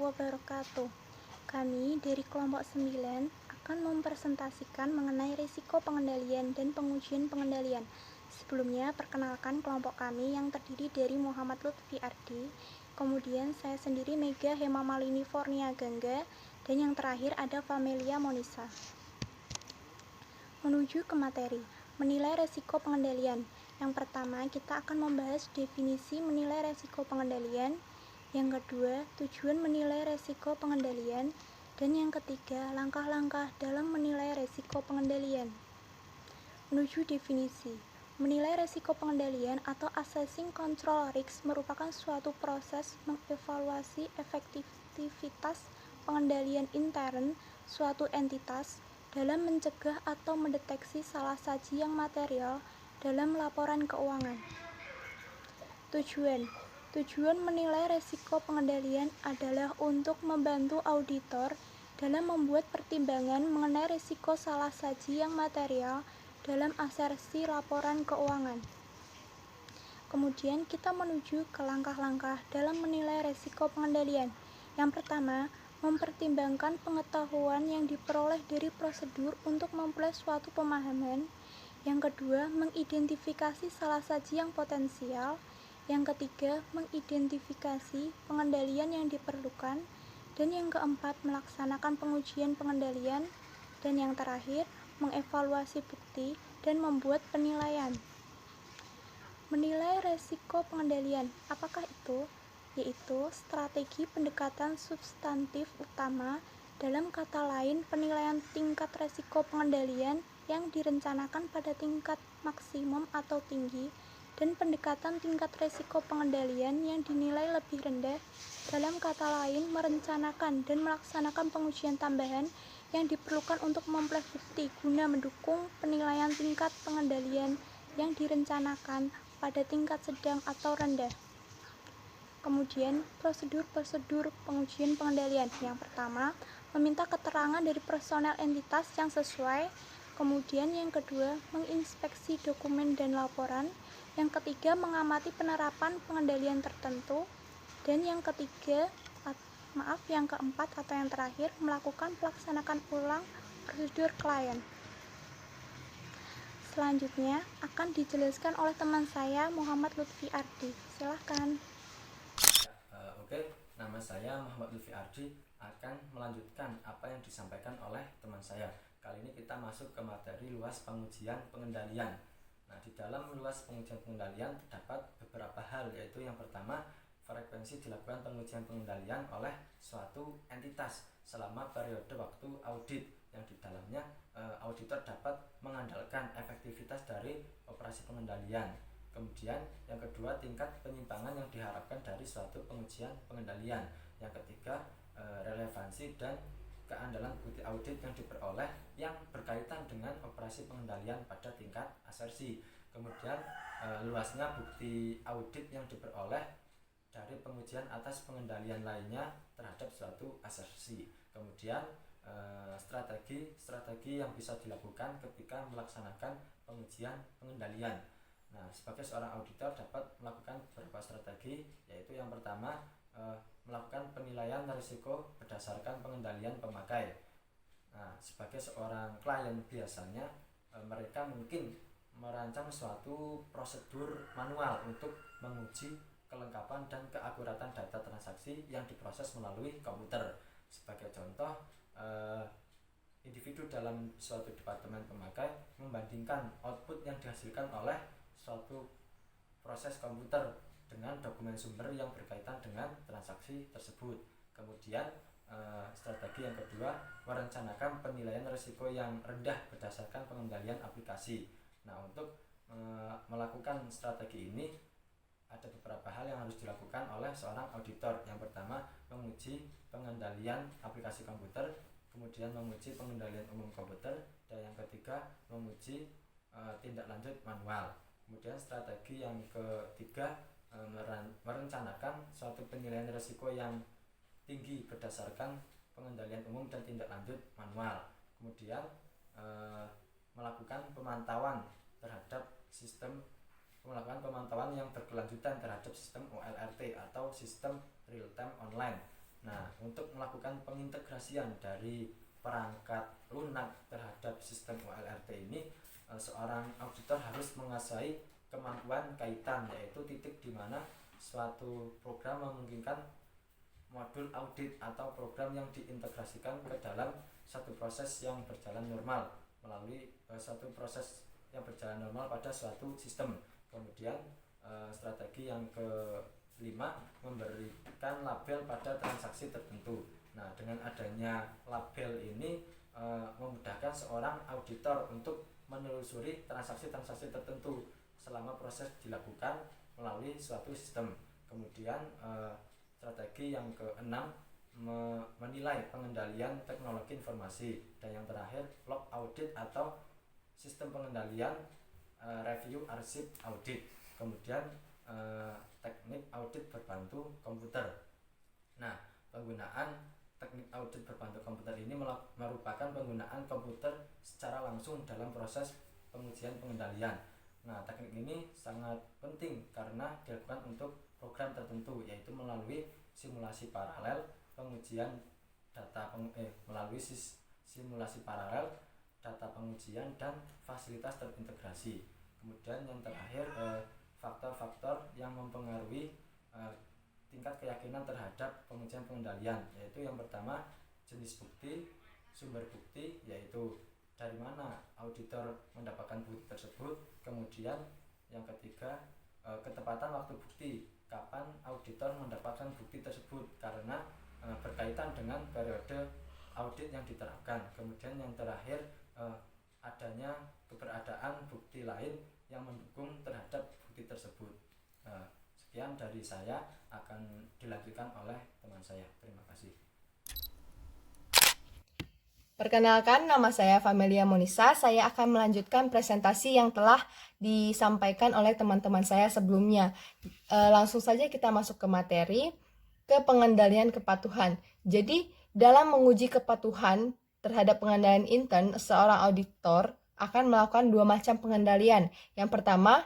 wabarakatuh. Kami dari kelompok 9 akan mempresentasikan mengenai risiko pengendalian dan pengujian pengendalian. Sebelumnya, perkenalkan kelompok kami yang terdiri dari Muhammad Lutfi Ardi, kemudian saya sendiri Mega Hemamalini Fornia Gangga, dan yang terakhir ada Famelia Monisa. Menuju ke materi, menilai risiko pengendalian. Yang pertama, kita akan membahas definisi menilai risiko pengendalian. Yang kedua, tujuan menilai risiko pengendalian. Dan yang ketiga, langkah-langkah dalam menilai risiko pengendalian. Menuju definisi, menilai risiko pengendalian atau assessing control risk merupakan suatu proses mengevaluasi efektivitas pengendalian intern suatu entitas dalam mencegah atau mendeteksi salah saji yang material dalam laporan keuangan. Tujuan menilai risiko pengendalian adalah untuk membantu auditor dalam membuat pertimbangan mengenai risiko salah saji yang material dalam asersi laporan keuangan. Kemudian kita menuju ke langkah-langkah dalam menilai risiko pengendalian. Yang pertama, mempertimbangkan pengetahuan yang diperoleh dari prosedur untuk memperoleh suatu pemahaman. Yang kedua, mengidentifikasi salah saji yang potensial. Yang ketiga, mengidentifikasi pengendalian yang diperlukan. Dan yang keempat, melaksanakan pengujian pengendalian. Dan yang terakhir, mengevaluasi bukti dan membuat penilaian. Menilai risiko pengendalian, apakah itu? Yaitu strategi pendekatan substantif utama, dalam kata lain penilaian tingkat risiko pengendalian yang direncanakan pada tingkat maksimum atau tinggi, dan pendekatan tingkat risiko pengendalian yang dinilai lebih rendah, dalam kata lain merencanakan dan melaksanakan pengujian tambahan yang diperlukan untuk memperoleh bukti guna mendukung penilaian tingkat pengendalian yang direncanakan pada tingkat sedang atau rendah. Kemudian, prosedur pengujian pengendalian. Yang pertama, meminta keterangan dari personel entitas yang sesuai. Kemudian yang kedua, menginspeksi dokumen dan laporan. Yang ketiga, mengamati penerapan pengendalian tertentu. Dan yang keempat atau yang terakhir, melakukan pelaksanaan ulang prosedur klien. Selanjutnya akan dijelaskan oleh teman saya Muhammad Lutfi Ardi. Silahkan. Oke, nama saya Muhammad Lutfi Ardi akan melanjutkan apa yang disampaikan oleh teman saya. Kali ini kita masuk ke materi luas pengujian pengendalian. Nah, di dalam luas pengujian pengendalian terdapat beberapa hal, yaitu yang pertama, frekuensi dilakukan pengujian pengendalian oleh suatu entitas selama periode waktu audit, yang di dalamnya auditor dapat mengandalkan efektivitas dari operasi pengendalian. Kemudian yang kedua, tingkat penyimpangan yang diharapkan dari suatu pengujian pengendalian. Yang ketiga, relevansi dan keandalan bukti audit yang diperoleh yang berkaitan dengan operasi pengendalian pada tingkat asersi. Kemudian luasnya bukti audit yang diperoleh dari pengujian atas pengendalian lainnya terhadap suatu asersi. Kemudian strategi yang bisa dilakukan ketika melaksanakan pengujian pengendalian. Nah, sebagai seorang auditor dapat melakukan beberapa strategi, yaitu yang pertama, melakukan penilaian risiko berdasarkan pengendalian pemakai. Nah, sebagai seorang klien biasanya mereka mungkin merancang suatu prosedur manual untuk menguji kelengkapan dan keakuratan data transaksi yang diproses melalui komputer. Sebagai contoh, individu dalam suatu departemen pemakai membandingkan output yang dihasilkan oleh suatu proses komputer dengan dokumen sumber yang berkaitan dengan transaksi tersebut. Kemudian strategi yang kedua, merencanakan penilaian risiko yang rendah berdasarkan pengendalian aplikasi. Nah, untuk melakukan strategi ini ada beberapa hal yang harus dilakukan oleh seorang auditor. Yang pertama, menguji pengendalian aplikasi komputer, kemudian menguji pengendalian umum komputer, dan yang ketiga, menguji tindak lanjut manual. Kemudian strategi yang ketiga, merencanakan suatu penilaian risiko yang tinggi berdasarkan pengendalian umum dan tindak lanjut manual. Kemudian melakukan pemantauan yang berkelanjutan terhadap sistem OLRT atau sistem real time online. Nah, untuk melakukan pengintegrasian dari perangkat lunak terhadap sistem OLRT ini, seorang auditor harus menguasai kemampuan kaitan, yaitu titik di mana suatu program memungkinkan modul audit atau program yang diintegrasikan ke dalam satu proses yang berjalan normal melalui satu proses yang berjalan normal pada suatu sistem. Kemudian strategi yang kelima, memberikan label pada transaksi tertentu. Nah, dengan adanya label ini memudahkan seorang auditor untuk menelusuri transaksi-transaksi tertentu selama proses dilakukan melalui suatu sistem. Kemudian strategi yang keenam, menilai pengendalian teknologi informasi, dan yang terakhir log audit atau sistem pengendalian review arsip audit. Kemudian teknik audit berbantu komputer. Nah, penggunaan teknik audit berbantu komputer ini merupakan penggunaan komputer secara langsung dalam proses pengujian pengendalian. Nah, teknik ini sangat penting karena dilakukan untuk program tertentu, yaitu melalui simulasi paralel, pengujian data melalui simulasi paralel, data pengujian, dan fasilitas terintegrasi. Kemudian yang terakhir, faktor-faktor yang mempengaruhi tingkat keyakinan terhadap pengujian pengendalian, yaitu yang pertama jenis bukti, sumber bukti, yaitu dari mana auditor mendapatkan bukti tersebut. Kemudian yang ketiga, ketepatan waktu bukti, kapan auditor mendapatkan bukti tersebut, karena berkaitan dengan periode audit yang diterapkan. Kemudian yang terakhir, adanya keberadaan bukti lain yang mendukung terhadap bukti tersebut. Sekian dari saya, akan dilanjutkan oleh teman saya. Terima kasih. Perkenalkan, nama saya Famelia Monisa. Saya akan melanjutkan presentasi yang telah disampaikan oleh teman-teman saya sebelumnya. Langsung saja kita masuk ke materi, ke pengendalian kepatuhan. Jadi, dalam menguji kepatuhan terhadap pengendalian intern, seorang auditor akan melakukan dua macam pengendalian. Yang pertama,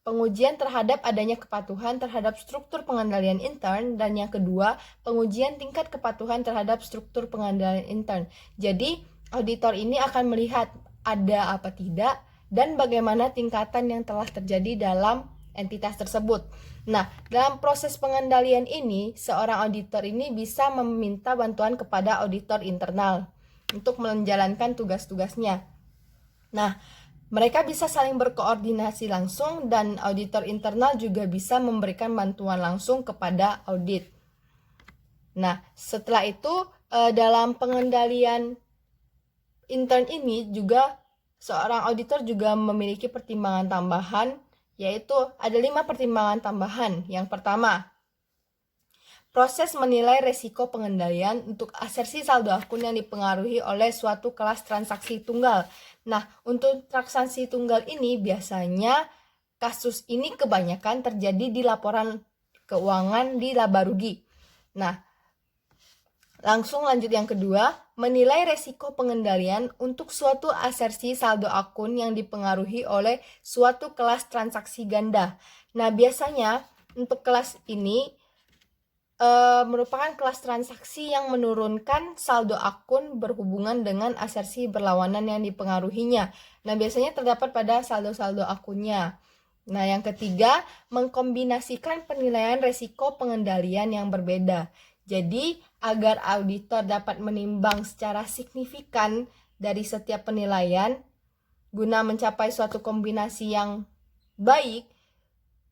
pengujian terhadap adanya kepatuhan terhadap struktur pengendalian intern, dan yang kedua, pengujian tingkat kepatuhan terhadap struktur pengendalian intern. Jadi, auditor ini akan melihat ada apa tidak dan bagaimana tingkatan yang telah terjadi dalam entitas tersebut. Nah, dalam proses pengendalian ini, seorang auditor ini bisa meminta bantuan kepada auditor internal untuk menjalankan tugas-tugasnya. Nah, mereka bisa saling berkoordinasi langsung, dan auditor internal juga bisa memberikan bantuan langsung kepada audit. Nah, setelah itu dalam pengendalian intern ini juga seorang auditor juga memiliki pertimbangan tambahan, yaitu ada 5 pertimbangan tambahan. Yang pertama, proses menilai resiko pengendalian untuk asersi saldo akun yang dipengaruhi oleh suatu kelas transaksi tunggal. Nah, untuk transaksi tunggal ini biasanya kasus ini kebanyakan terjadi di laporan keuangan di laba rugi. Nah, langsung lanjut yang kedua, menilai resiko pengendalian untuk suatu asersi saldo akun yang dipengaruhi oleh suatu kelas transaksi ganda. Nah, biasanya untuk kelas ini merupakan kelas transaksi yang menurunkan saldo akun berhubungan dengan asersi berlawanan yang dipengaruhinya. Nah, biasanya terdapat pada saldo-saldo akunnya. Nah, yang ketiga, mengkombinasikan penilaian resiko pengendalian yang berbeda. Jadi, agar auditor dapat menimbang secara signifikan dari setiap penilaian, guna mencapai suatu kombinasi yang baik,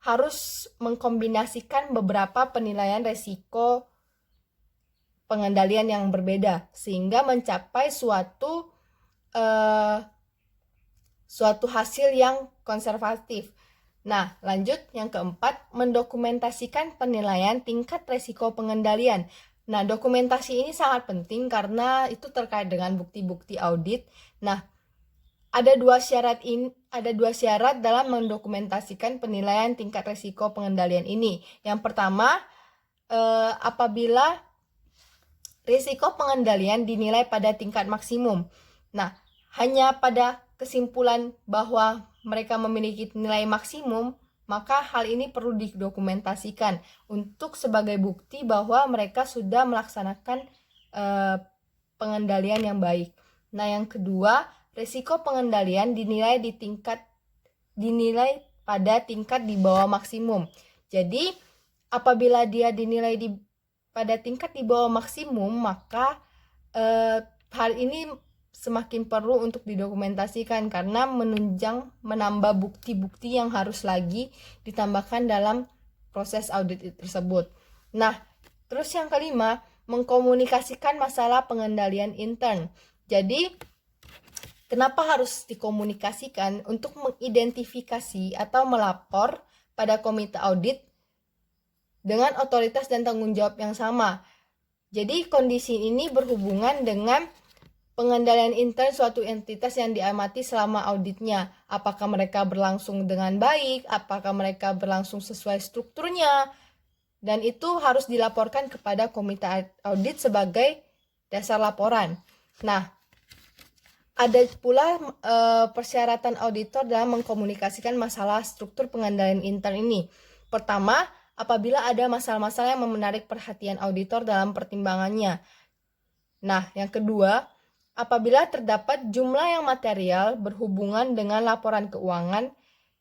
harus mengkombinasikan beberapa penilaian resiko pengendalian yang berbeda sehingga mencapai suatu hasil yang konservatif. Nah, lanjut yang keempat, mendokumentasikan penilaian tingkat resiko pengendalian. Nah, dokumentasi ini sangat penting karena itu terkait dengan bukti-bukti audit. Nah, ada dua syarat dalam mendokumentasikan penilaian tingkat resiko pengendalian ini. Yang pertama, apabila risiko pengendalian dinilai pada tingkat maksimum. Nah, hanya pada kesimpulan bahwa mereka memiliki nilai maksimum, maka hal ini perlu didokumentasikan untuk sebagai bukti bahwa mereka sudah melaksanakan pengendalian yang baik. Nah, yang kedua, risiko pengendalian dinilai pada tingkat di bawah maksimum. Jadi, apabila dia dinilai pada tingkat di bawah maksimum, maka hal ini semakin perlu untuk didokumentasikan karena menambah bukti-bukti yang harus lagi ditambahkan dalam proses audit tersebut. Nah, terus yang kelima, mengkomunikasikan masalah pengendalian intern. Jadi, kenapa harus dikomunikasikan? Untuk mengidentifikasi atau melapor pada komite audit dengan otoritas dan tanggung jawab yang sama. Jadi, kondisi ini berhubungan dengan pengendalian intern suatu entitas yang diamati selama auditnya. Apakah mereka berlangsung dengan baik, apakah mereka berlangsung sesuai strukturnya, dan itu harus dilaporkan kepada komite audit sebagai dasar laporan. Nah, ada pula persyaratan auditor dalam mengkomunikasikan masalah struktur pengendalian intern ini. Pertama, apabila ada masalah-masalah yang menarik perhatian auditor dalam pertimbangannya. Nah, yang kedua, apabila terdapat jumlah yang material berhubungan dengan laporan keuangan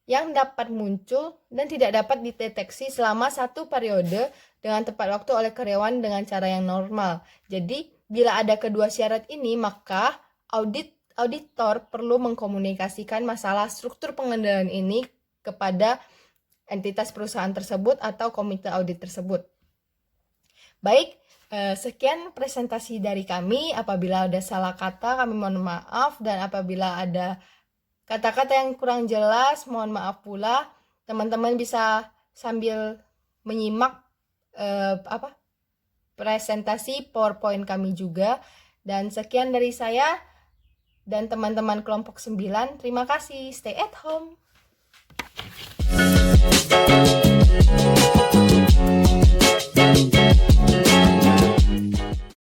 yang dapat muncul dan tidak dapat dideteksi selama satu periode dengan tepat waktu oleh karyawan dengan cara yang normal. Jadi, bila ada kedua syarat ini, maka auditor perlu mengkomunikasikan masalah struktur pengendalian ini kepada entitas perusahaan tersebut atau komite audit tersebut. Baik, sekian presentasi dari kami. Apabila ada salah kata, kami mohon maaf, dan apabila ada kata-kata yang kurang jelas, mohon maaf pula. Teman-teman bisa sambil menyimak presentasi PowerPoint kami juga. Dan sekian dari saya dan teman-teman kelompok 9. Terima kasih. Stay at home.